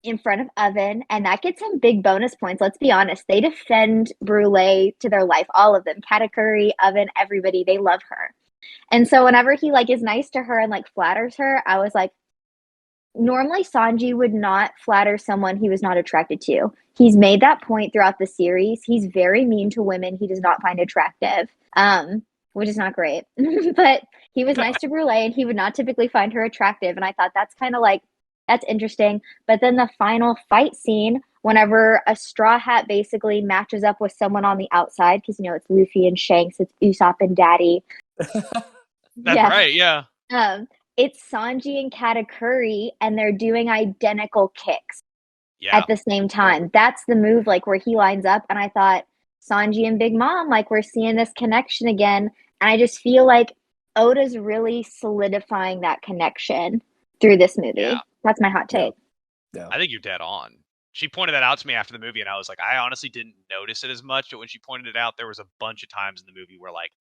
in front of Oven and that gets him big bonus points. Let's be honest, they defend Brule to their life, all of them, Katakuri, Oven, everybody, they love her. And so whenever he like is nice to her and like flatters her, I was like, normally Sanji would not flatter someone he was not attracted to. He's made that point throughout the series. He's very mean to women he does not find attractive, which is not great. But he was nice to Brule, and he would not typically find her attractive. And I thought that's kind of like that's interesting. But then the final fight scene, whenever a Straw Hat basically matches up with someone on the outside, because it's Luffy and Shanks, it's Usopp and Daddy. That's Yes. right. Yeah. Um, it's Sanji and Katakuri, and they're doing identical kicks Yeah. at the same time. That's the move, like where he lines up. And I thought Sanji and Big Mom, like we're seeing this connection again. And I just feel like Oda's really solidifying that connection through this Yeah. movie. That's my hot Yeah. take. Yeah. I think you're dead on. She pointed that out to me after the movie, and I was like, I honestly didn't notice it as much. But when she pointed it out, there was a bunch of times in the movie where like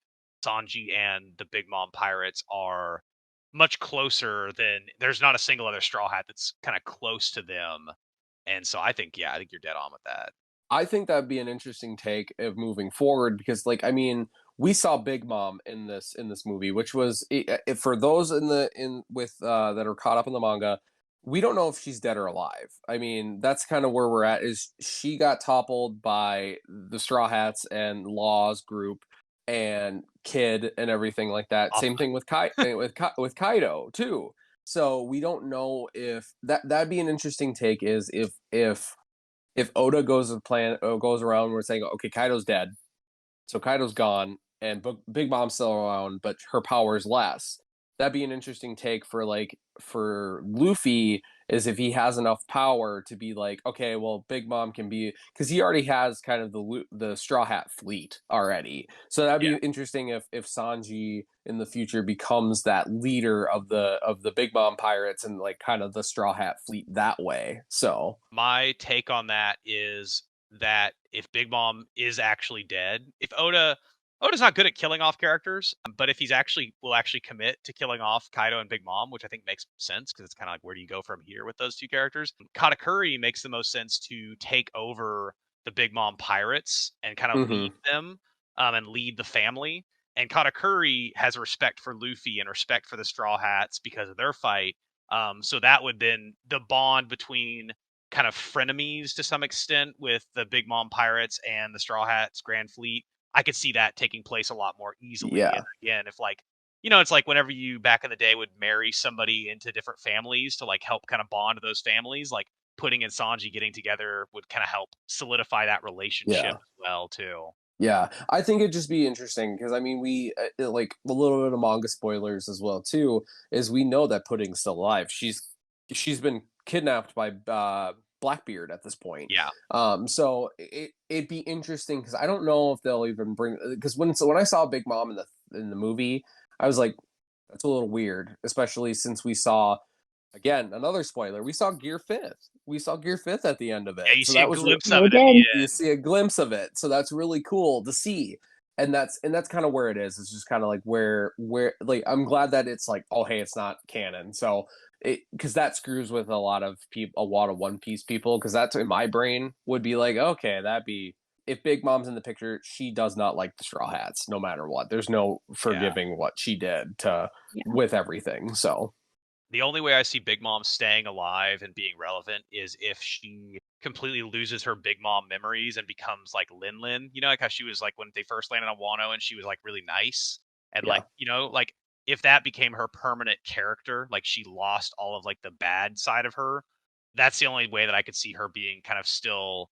Sanji and the Big Mom pirates are much closer than there's not a single other Straw Hat that's kind of close to them. And so I think you're dead on with that. I think that'd be an interesting take of moving forward because, like, I mean, we saw Big Mom in this movie, which was for those in with that are caught up in the manga, we don't know if she's dead or alive. I mean, that's kind of where we're at. Is she got toppled by the Straw Hats and Law's group and Kid and everything like that. Same Awesome. thing with with Kaido too. So we don't know if that'd be an interesting take. Is if Oda goes around, we're saying, okay, Kaido's dead, so Kaido's gone, and Big Mom's still around, but her power is less. That'd be an interesting take for Luffy is if he has enough power to be like, okay, well, Big Mom can be because he already has kind of the Straw Hat fleet already. So that'd Yeah. be interesting if Sanji in the future becomes that leader of the Big Mom pirates and like kind of the Straw Hat fleet that way. So My take on that is that if Big Mom is actually dead, if Oda's not good at killing off characters, but if he's actually will actually commit to killing off Kaido and Big Mom, which I think makes sense because it's kind of like where do you go from here with those two characters? Katakuri makes the most sense to take over the Big Mom pirates and kind of lead mhm. them and lead the family. And Katakuri has respect for Luffy and respect for the Straw Hats because of their fight. So that would then the bond between kind of frenemies to some extent with the Big Mom pirates and the Straw Hats Grand Fleet, I could see that taking place a lot more easily. Yeah. And again, if like, it's like whenever you back in the day would marry somebody into different families to like help kind of bond those families, like putting and Sanji getting together would kind of help solidify that relationship Yeah. as well too. Yeah, I think it'd just be interesting because I mean, we like a little bit of manga spoilers as well too. Is we know that Pudding's still alive. She's been kidnapped by Blackbeard at this point. Yeah. So it'd be interesting because I don't know if they'll even bring because when I saw Big Mom in the movie, I was like, that's a little weird, especially since we saw again another spoiler. We saw Gear Fifth. We saw Gear Fifth at the end of it. Yeah, you So see a that was glimpse Yeah, of we it at the did. you end. see a glimpse of it, so that's really cool to see. And that's kind of where it is. It's just kind of like where like I'm glad that it's like, oh hey, it's not canon. So it because that screws with a lot of people, a lot of One Piece people, because that's in my brain would be like, okay, that'd be if Big Mom's in the picture, she does not like the Straw Hats, no matter what. There's no Yeah. forgiving what she did to Yeah. with everything. So The only way I see Big Mom staying alive and being relevant is if she completely loses her Big Mom memories and becomes like Lin Lin. Like how she was like when they first landed on Wano and she was like really nice. And yeah, like, like if that became her permanent character, like she lost all of like the bad side of her, that's the only way that I could see her being kind of still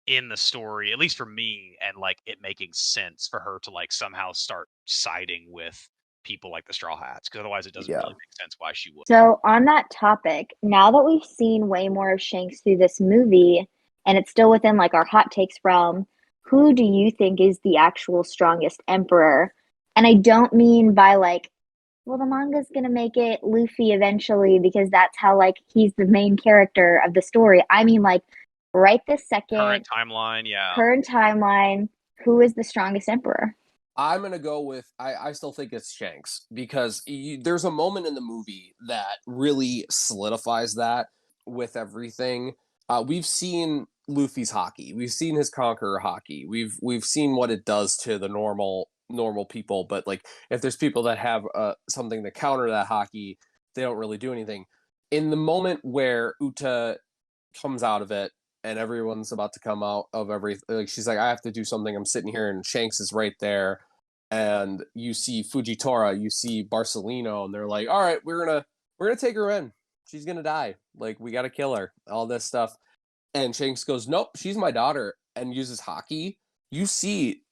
in the story, at least for me, and like it making sense for her to like somehow start siding with people like the Straw Hats, because otherwise it doesn't yeah. really make sense why she would. So, on that topic, now that we've seen way more of Shanks through this movie, and it's still within like our hot takes realm, who do you think is the actual strongest emperor? And I don't mean by like, well, the manga's gonna make it Luffy eventually because that's how like he's the main character of the story. I mean like right this second, Current timeline, yeah. current timeline, who is the strongest emperor? I'm gonna go with I still think it's Shanks because there's a moment in the movie that really solidifies that with everything. We've seen Luffy's hockey, we've seen his conqueror hockey, we've seen what it does to the normal people. But like if there's people that have something to counter that hockey, they don't really do anything. In the moment where Uta comes out of it and everyone's about to come out of everything, like she's like, I have to do something, I'm sitting here, and Shanks is right there, and you see Fujitora, you see Barcelino, and they're like, all right, we're gonna take her in, she's gonna die, like we gotta kill her, all this stuff. And Shanks goes, nope, she's my daughter, and uses hockey. You see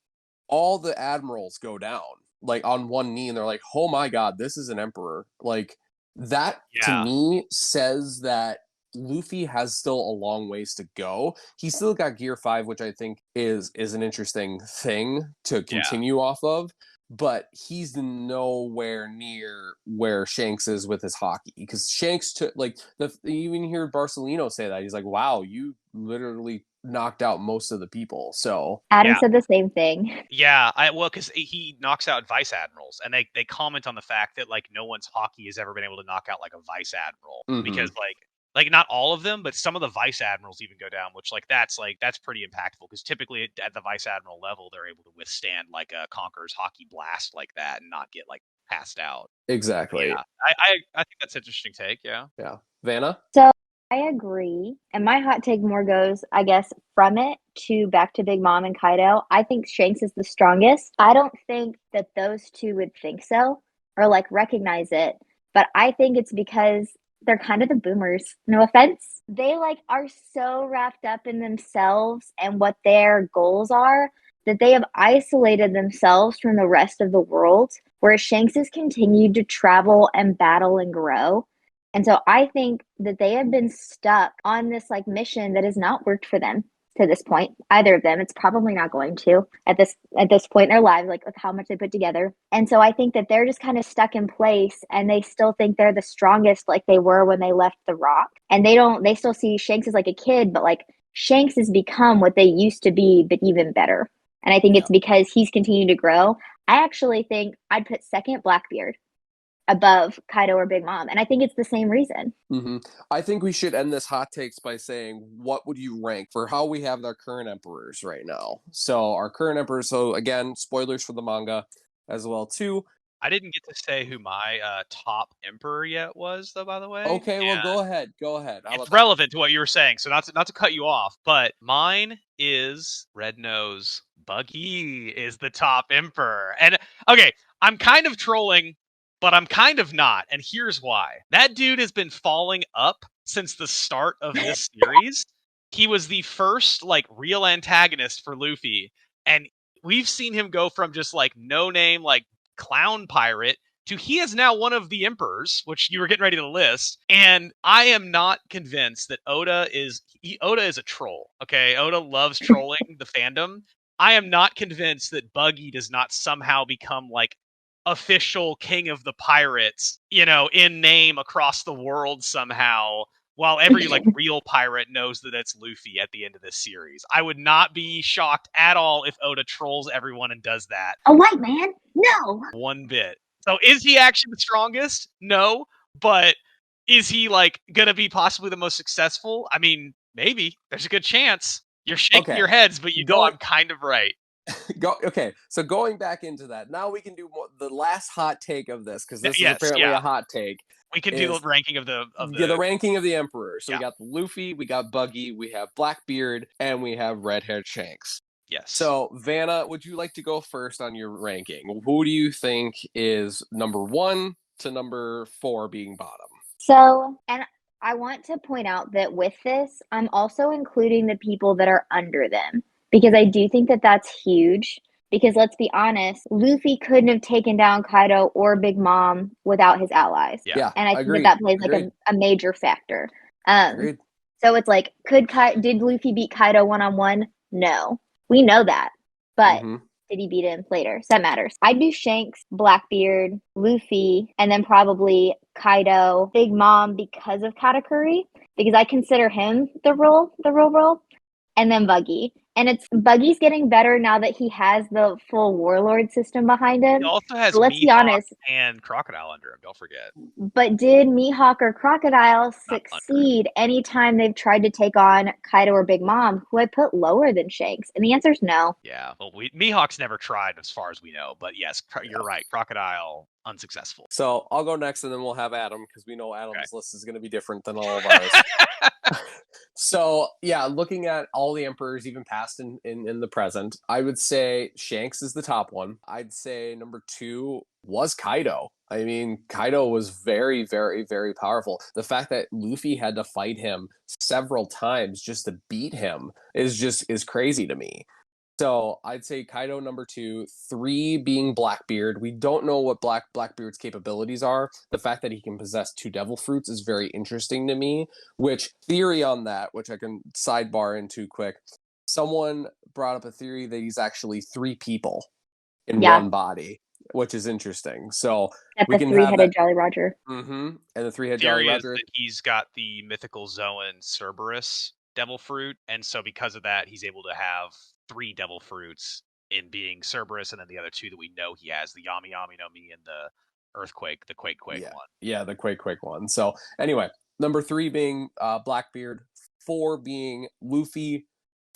all the admirals go down like on one knee, and they're like, oh my god, this is an emperor. Like that to Yeah. me says that Luffy has still a long ways to go. He's still got Gear 5, which I think is an interesting thing to Yeah. continue off of, but he's nowhere near where Shanks is with his hockey, because Shanks took like you even hear Barcelino say that, he's like, wow, you literally knocked out most of the people. So Adam Yeah. said the same thing. Yeah, well, because he knocks out vice admirals, and they comment on the fact that like no one's hockey has ever been able to knock out like a vice admiral, because like not all of them, but some of the vice admirals even go down, which that's pretty impactful, because typically at the vice admiral level they're able to withstand like a Conqueror's hockey blast like that and not get like passed out. exactly. Yeah, I think that's an interesting take. Yeah. Yeah. Vanna? So I agree. And my hot take more goes, I guess, from it to back to Big Mom and Kaido. I think Shanks is the strongest. I don't think that those two would think so or like recognize it, but I think it's because they're kind of the boomers. No offense. They like are so wrapped up in themselves and what their goals are that they have isolated themselves from the rest of the world, whereas Shanks has continued to travel and battle and grow. And so I think that they have been stuck on this like mission that has not worked for them to this point. Either of them, it's probably not going to at this point in their lives, like with how much they put together. And so I think that they're just kind of stuck in place, and they still think they're the strongest, like they were when they left the Rock. And they still see Shanks as like a kid, but like Shanks has become what they used to be, but even better. And I think it's because he's continued to grow. I actually think I'd put second Blackbeard above Kaido or Big Mom. And I think it's the same reason. Mm-hmm. I think we should end this hot takes by saying, what would you rank for how we have our current emperors right now? So our current emperors, so again, spoilers for the manga as well too. I didn't get to say who my top emperor yet was, though. By the way, Okay, well, go ahead. Go ahead. How it's about that? relevant to what you were saying, so not to cut you off, but mine is Red Nose Buggy is the top emperor. And okay, I'm kind of trolling, but I'm kind of not, and here's why. That dude has been falling up since the start of this series. He was the first like real antagonist for Luffy, and we've seen him go from just like no name like clown pirate to he is now one of the emperors, which you were getting ready to list. And I am not convinced that Oda is a troll. Okay, Oda loves trolling the fandom. I am not convinced that Buggy does not somehow become like official king of the pirates, in name across the world somehow. While every like real pirate knows that it's Luffy at the end of this series, I would not be shocked at all if Oda trolls everyone and does that. A white man? No. One bit. So is he actually the strongest? No. But is he like gonna be possibly the most successful? I mean, maybe. There's a good chance. You're shaking your heads, but I'm kind of right. Okay, so going back into that, now we can do the last hot take of this, because this is Yes, apparently a hot take. We can do the ranking of the the ranking of the emperor. So Yeah. we got Luffy, we got Buggy, we have Blackbeard, and we have red-haired Shanks. Yes. So Vanna, would you like to go first on your ranking? Who do you think is number 1 to number 4 being bottom? So, and I want to point out that with this, I'm also including the people that are under them, because I do think that that's huge. Because let's be honest, Luffy couldn't have taken down Kaido or Big Mom without his allies. Yeah, and I think that plays like a major factor. Agreed. So it's like, did Luffy beat Kaido one-on-one? No. We know that. But did he beat him later? So that matters. I'd do Shanks, Blackbeard, Luffy, and then probably Kaido, Big Mom because of Katakuri, because I consider him the real role, and then Buggy. And Buggy's getting better now that he has the full warlord system behind him. He also has let's be honest, and Crocodile under him, don't forget. But did Mihawk or Crocodile succeed anytime they've tried to take on Kaido or Big Mom, who I put lower than Shanks? And the answer is no. Yeah, well, Mihawk's never tried as far as we know, but yes, you're right. Crocodile, unsuccessful. So I'll go next, and then we'll have Adam, because we know Adam's list is going to be different than all of ours. So yeah, looking at all the emperors, even past and in the present, I would say Shanks is the top one. I'd say number 2 was Kaido. I mean, Kaido was very, very, very powerful. The fact that Luffy had to fight him several times just to beat him is crazy to me. So I'd say Kaido number 2, 3 being Blackbeard. We don't know what Blackbeard's capabilities are. The fact that he can possess 2 devil fruits is very interesting to me, which theory on that, which I can sidebar into quick. Someone brought up a theory that he's actually 3 people in one body, which is interesting. So we can have that Jolly Roger. And the 3-head Jolly Roger. Is that he's got the mythical Zoan Cerberus devil fruit, and so because of that, he's able to have 3 devil fruits in being Cerberus, and then the other 2 that we know he has, the Yami Yami no Mi and the Earthquake, the Quake one. Yeah, the Quake one. So anyway, number 3 being Blackbeard, 4 being Luffy,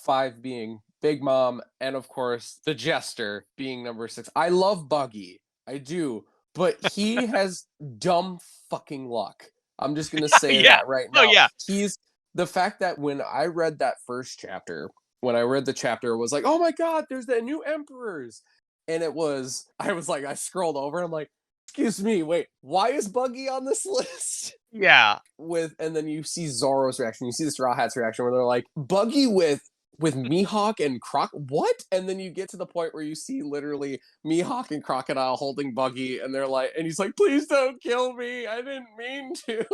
5 being Big Mom, and of course the Jester being number 6. I love Buggy, I do, but he has dumb fucking luck. I'm just gonna say that right now. He's the fact that when I read that first chapter, when I read the chapter, it was like, oh my god, there's the new emperors. And I scrolled over and I'm like, excuse me, wait, why is Buggy on this list? Yeah. And then you see Zoro's reaction, you see the Straw Hat's reaction where they're like, Buggy with Mihawk and what? And then you get to the point where you see literally Mihawk and Crocodile holding Buggy, and he's like, please don't kill me, I didn't mean to.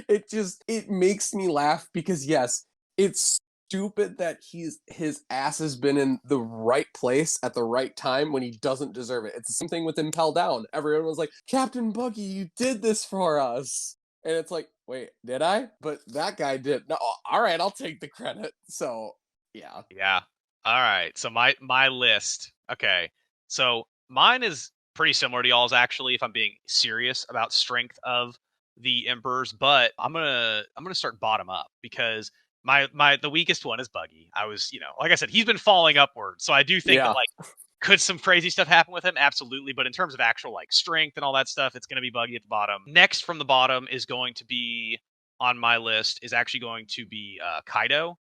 It makes me laugh because yes, it's stupid that his ass has been in the right place at the right time when he doesn't deserve it. It's the same thing with Impel Down. Everyone was like, Captain Buggy, you did this for us. And it's like, wait, did I? But that guy did. No, all right, I'll take the credit. So, yeah. Yeah. All right. So my list. Okay. So mine is pretty similar to y'all's actually, if I'm being serious about strength of the emperors, but I'm gonna start bottom up because the weakest one is Buggy. I was, like I said, he's been falling upward. So I do think that like Could some crazy stuff happen with him? Absolutely. But in terms of actual like strength and all that stuff, it's going to be Buggy at the bottom. Next from the bottom is going to be on my list is actually going to be Kaido.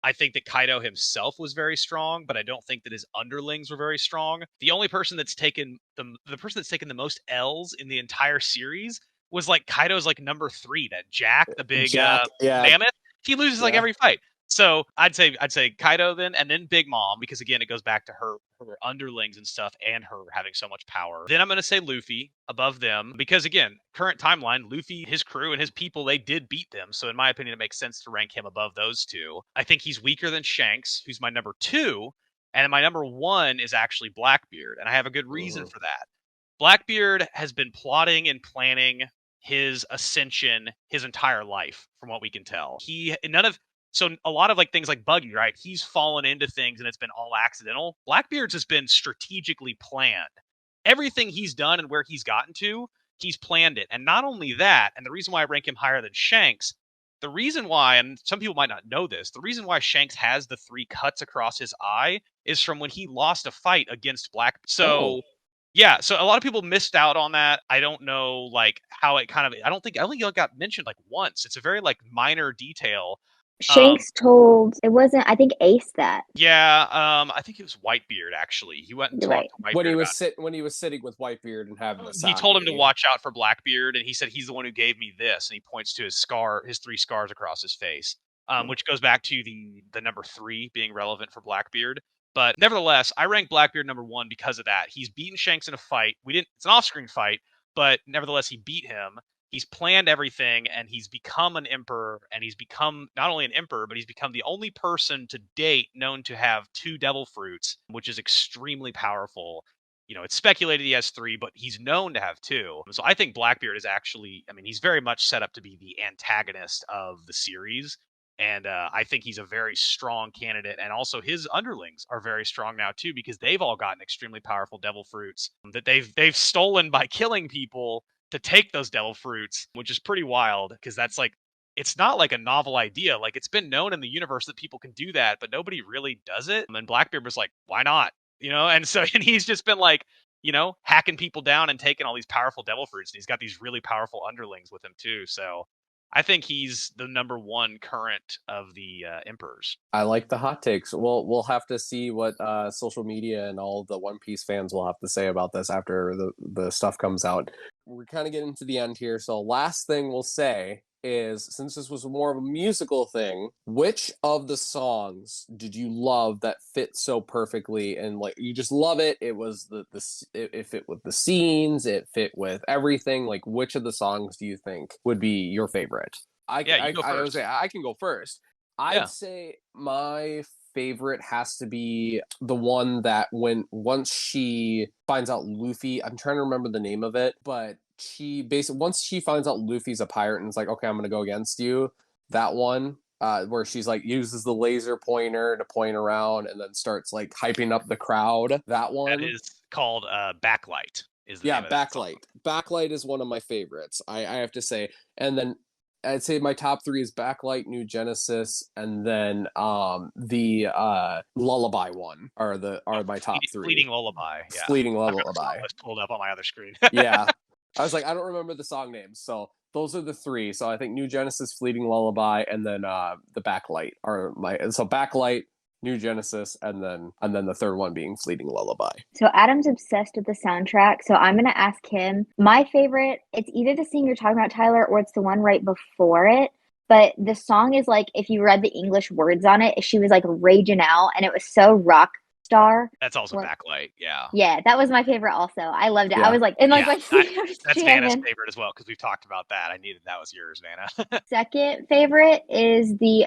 I think that Kaido himself was very strong, but I don't think that his underlings were very strong. The only person that's taken the person that's taken the most L's in the entire series was like Kaido's like number 3, that Jack, the big mammoth. He loses like every fight. So I'd say Kaido then, and then Big Mom, because again it goes back to her underlings and stuff, and her having so much power. Then I'm gonna say Luffy above them, because again, current timeline, Luffy, his crew, and his people, they did beat them. So in my opinion, it makes sense to rank him above those two. I think he's weaker than Shanks, who's my number 2, and my number 1 is actually Blackbeard, and I have a good reason for that. Blackbeard has been plotting and planning his ascension his entire life, from what we can tell. So a lot of like things like Buggy, right? He's fallen into things and it's been all accidental. Blackbeard's has been strategically planned. Everything he's done and where he's gotten to, he's planned it. And not only that, and the reason why I rank him higher than Shanks, the reason why, and some people might not know this, the reason why Shanks has the 3 cuts across his eye is from when he lost a fight against Blackbeard. So yeah, so a lot of people missed out on that. I don't know like how it kind of, I don't think it got mentioned like once. It's a very like minor detail. Shanks told, it wasn't, I think, Ace that. Yeah, I think it was Whitebeard actually. He went and talked to Whitebeard when he was sitting with Whitebeard and having the sake. He told him to watch out for Blackbeard, and he said he's the one who gave me this, and he points to his 3 scars across his face, which goes back to the number 3 being relevant for Blackbeard. But nevertheless, I rank Blackbeard number 1 because of that. He's beaten Shanks in a fight. It's an off-screen fight, but nevertheless, he beat him. He's planned everything, and he's become an emperor, and he's become not only an emperor, but he's become the only person to date known to have 2 devil fruits, which is extremely powerful. You know, it's speculated he has 3, but he's known to have 2. So I think Blackbeard is actually, I mean, he's very much set up to be the antagonist of the series. And I think he's a very strong candidate. And also his underlings are very strong now, too, because they've all gotten extremely powerful devil fruits that they've stolen by killing people to take those devil fruits, which is pretty wild, because that's like, it's not like a novel idea. Like, it's been known in the universe that people can do that, but nobody really does it. And then Blackbeard was like, why not? You know, and he's just been like, you know, hacking people down and taking all these powerful devil fruits. And he's got these really powerful underlings with him too. So I think he's the number 1 current of the emperors. I like the hot takes. We'll have to see what social media and all the One Piece fans will have to say about this after the stuff comes out. We're kind of getting to the end here, so last thing we'll say is, since this was more of a musical thing, which of the songs did you love that fit so perfectly, and like you just love it? It was it fit with the scenes, it fit with everything. Like, which of the songs do you think would be your favorite? I would say I can go first. I'd say my favorite has to be the one that once she finds out Luffy, I'm trying to remember the name of it, but once she finds out Luffy's a pirate and is like, okay, I'm gonna go against you, that one, where she's like uses the laser pointer to point around and then starts like hyping up the crowd. That one. That is called Backlight. Is the name of Backlight. Backlight is one of my favorites, I have to say. And then I'd say my top 3 is Backlight, New Genesis, and then the Lullaby one are my top 3. Fleeting Lullaby. Yeah. Fleeting Lullaby. I was pulled up on my other screen. Yeah. I was like, I don't remember the song names, so those are the 3. So I think New Genesis, Fleeting Lullaby, and then the Backlight are so Backlight, New Genesis, and then the third one being Fleeting Lullaby. So Adam's obsessed with the soundtrack, so I'm gonna ask him. My favorite, it's either the scene you're talking about, Tyler, or it's the one right before it. But the song is like, if you read the English words on it, she was like raging out, and it was so rock star. That's also Backlight, yeah. Yeah, that was my favorite also. I loved it. Yeah. I was like, and like, that's Vanna's favorite as well, because we've talked about that. I needed that was yours, Vanna. Second favorite is the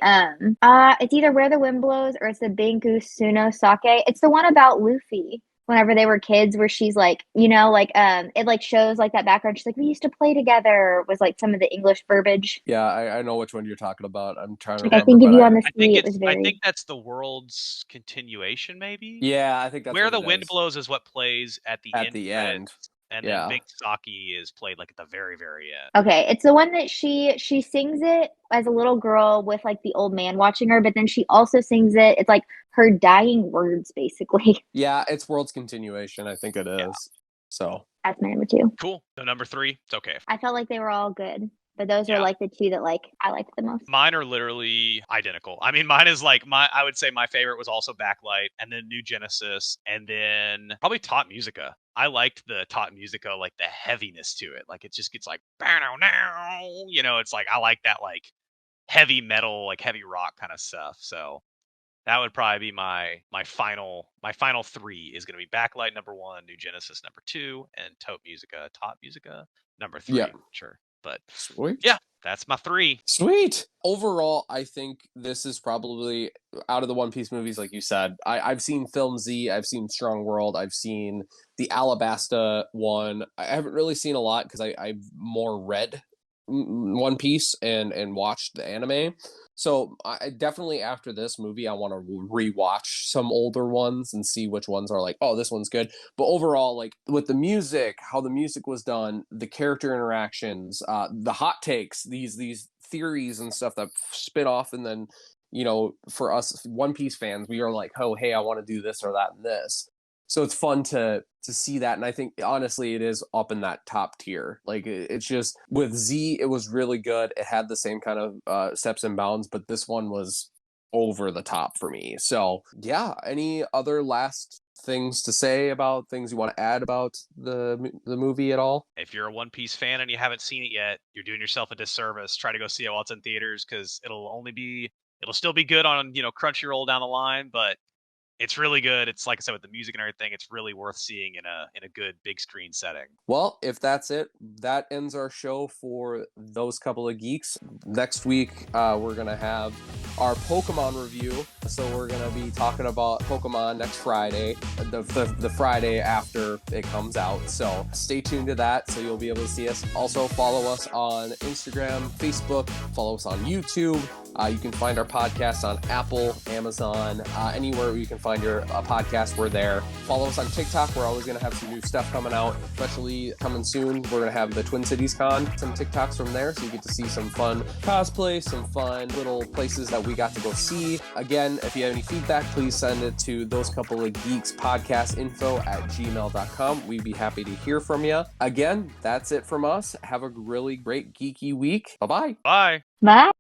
it's either Where the Wind Blows or it's the Binku Suno Sake. It's the one about Luffy whenever they were kids, where she's like, you know, like it like shows like that background. She's like, we used to play together, was like some of the English verbiage. Yeah, I know which one you're talking about. I'm trying to like, remember. I think if you on the street, it was very... I think that's the world's continuation, maybe. Yeah, I think that's Where the Wind Blows is what plays at the end. And then Yeah. Big Saki is played like at the very, very end. Okay, it's the one that she sings it as a little girl with like the old man watching her, but then she also sings it. It's like her dying words, basically. Yeah, it's World's Continuation. I think it is. Yeah. So That's my number 2. Cool. So number 3, it's okay. I felt like they were all good, but those are Yeah. like the 2 that like I liked the most. Mine are literally identical. I mean, mine is like I would say my favorite was also Backlight, and then New Genesis, and then probably Top Musica. I liked the Top Musica, like the heaviness to it. Like it just gets like, you know, it's like I like that like heavy metal, like heavy rock kind of stuff. So that would probably be my final 3 is going to be Backlight number 1, New Genesis number 2, and Top Musica number 3. Yeah. Sure. But sweet. yeah, that's my 3. Sweet. Overall, I think this is probably out of the One Piece movies, like you said. I've seen Film Z, I've seen Strong World, I've seen the Alabasta one. I haven't really seen a lot because I've more read One Piece and watched the anime. So I definitely after this movie, I want to rewatch some older ones and see which ones are like, oh, this one's good. But overall, like with the music, how the music was done, the character interactions, the hot takes, these theories and stuff that spin off, and then for us One Piece fans, we are like, oh, hey, I want to do this or that and this. So it's fun to see that, and I think honestly it is up in that top tier. Like it's just with Z, it was really good. It had the same kind of steps and bounds, but this one was over the top for me. So yeah, any other last things to say about things you want to add about the movie at all? If you're a One Piece fan and you haven't seen it yet, you're doing yourself a disservice. Try to go see it while it's in theaters because it'll still be good on Crunchyroll down the line, but it's really good. It's like I said with the music and everything, it's really worth seeing in a good big screen setting. Well, if that's it, that ends our show for those couple of geeks. Next week, we're gonna have our Pokemon review. So we're gonna be talking about Pokemon next Friday, the Friday after it comes out. So stay tuned to that. So you'll be able to see us. Also follow us on Instagram, Facebook. Follow us on YouTube. You can find our podcast on Apple, Amazon, anywhere you can find your podcast, we're there. Follow us on TikTok. We're always going to have some new stuff coming out, especially coming soon. We're going to have the Twin Cities Con, some TikToks from there, so you get to see some fun cosplay, some fun little places that we got to go see. Again, if you have any feedback, please send it to thosecouple-of-geeks-podcast-info@gmail.com. We'd be happy to hear from you. Again, that's it from us. Have a really great geeky week. Bye-bye. Bye. Bye.